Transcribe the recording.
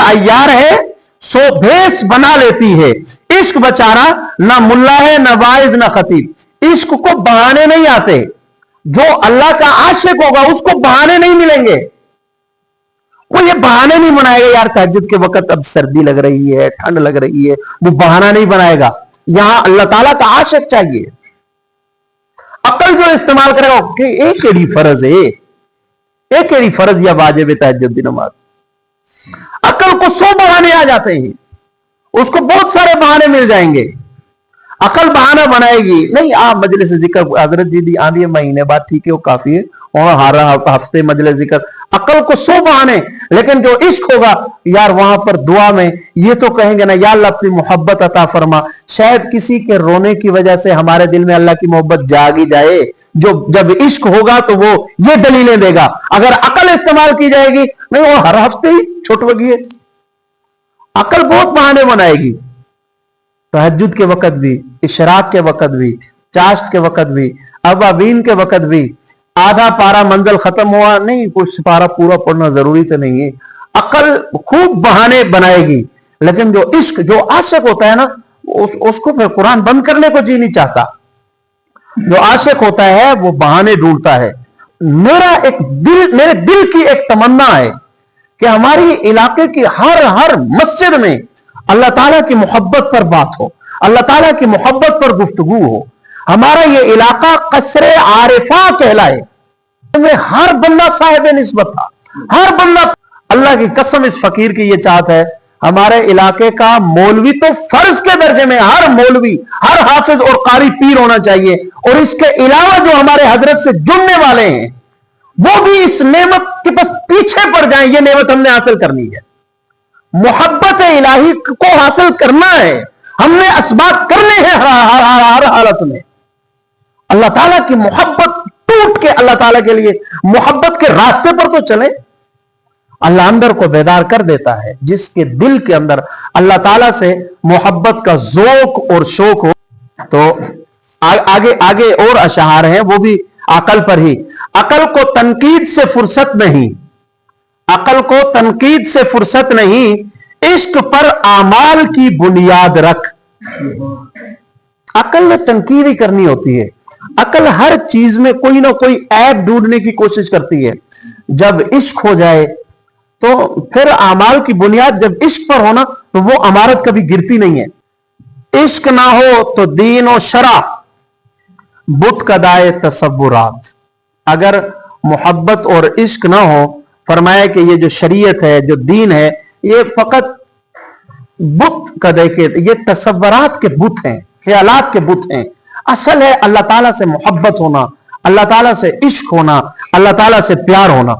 अय्यार है सो भेष बना लेती है। इश्क बेचारा ना मुल्ला है, ना वाइज, ना खतीब। इश्क को बहाने नहीं आते। जो अल्लाह का आशिक होगा उसको बहाने नहीं मिलेंगे। वो ये बहाने नहीं बनाएगा, यार तहज्जुद के वक्त अब सर्दी लग रही है, ठंड लग रही है, वो बहाना नहीं बनाएगा। यहां अल्लाह ताला का आशिक चाहिए। अकल जो इस्तेमाल करेगा कि एक केड़ी फर्ज है, एक केड़ी फर्ज या वाजिब तहज्जुद दी नमाज। अकल को 100 बहाने आ जाते हैं, उसको बहुत सारे बहाने मिल जाएंगे। अकल बहाना बनाएगी नहीं, आप मजलिस जिक्र हजरत जी दी आंधी महीने बाद ठीक है, वो काफी है, और हर हफ्ते मजलिस जिक्र। अकल को 100 बहाने, लेकिन जो इश्क होगा यार वहां पर दुआ में ये तो कहेंगे ना, या अल्लाह अपनी मोहब्बत अता फरमा। शायद किसी के रोने की वजह से हमारे दिल में अल्लाह की मोहब्बत जाग ही जाए। जो जब इश्क होगा तो वो ये दलीलें देगा। अगर अकल इस्तेमाल की जाएगी नहीं, वो हर हफ्ते ही छुटवगी है। अकल बहुत बहाने बनाएगी। तहज्जुद के वक्त भी, इशराक के वक्त भी, चाश्त के वक्त भी, अवाबीन के वक्त भी, आधा पारा मंजिल खत्म हुआ नहीं, कुछ पारा पूरा पढ़ना जरूरी तो नहीं है। अकल खूब बहाने बनाएगी, लेकिन जो इश्क, जो आशिक होता है ना, उसको फिर कुरान बंद करने को जी नहीं चाहता। जो आशिक होता है वो बहाने ढूंढता है। मेरे दिल की एक तमन्ना है कि हमारी इलाके की हर मस्जिद में अल्लाह ताला की मोहब्बत पर बात हो, अल्लाह ताला की मोहब्बत पर गुफ्तगू हो। हमारा ये इलाका कसरे आरिफा कहलाए, में हर बंदा साहिब निस्बत था, हर बंदा। अल्लाह की कसम इस फकीर की ये चाहत है, हमारे इलाके का मौलवी तो फर्ज के दर्जे में, हर मौलवी, हर हाफिज और कारी पीर होना चाहिए। और इसके अलावा जो हमारे हजरत से जुड़ने वाले हैं वो भी इस नेमत के बस पीछे पड़ जाएं। ये नेमत हमने हासिल करनी है, मोहब्बत इलाही को हासिल करना है, हमने असबाब करने हैं हर हालत में। अल्लाह ताला की मोहब्बत टूट के अल्लाह ताला के लिए मोहब्बत के रास्ते पर तो चले। अल्लाह अंदर को बेदार कर देता है, जिसके दिल के अंदर अल्लाह ताला से मोहब्बत का ज़ौक़ और शौक हो। तो आगे आगे और अशआर हैं, वो भी अकल पर ही। अकल को तनकीद से फुर्सत नहीं, अकल को तनकीद से फुर्सत नहीं, इश्क पर आमाल की बुनियाद रख। अकल ने तनकीद ही करनी होती है। अकल हर चीज में कोई ना कोई ऐब ढूंढने की कोशिश करती है। जब इश्क हो जाए तो फिर आमाल की बुनियाद, जब इश्क पर होना तो वो अमारत कभी गिरती नहीं है। इश्क ना हो तो दीन और शरा बुत कदाए तसव्वुरात। अगर मोहब्बत और इश्क ना हो, फरमाया कि ये जो शरीयत है, जो दीन है, ये फकत बुत कदे के, ये तसव्वुरात के बुत हैं, ख्यालात के बुत हैं। असल है अल्लाह ताला से मोहब्बत होना, अल्लाह ताला से इश्क होना, अल्लाह ताला से प्यार होना।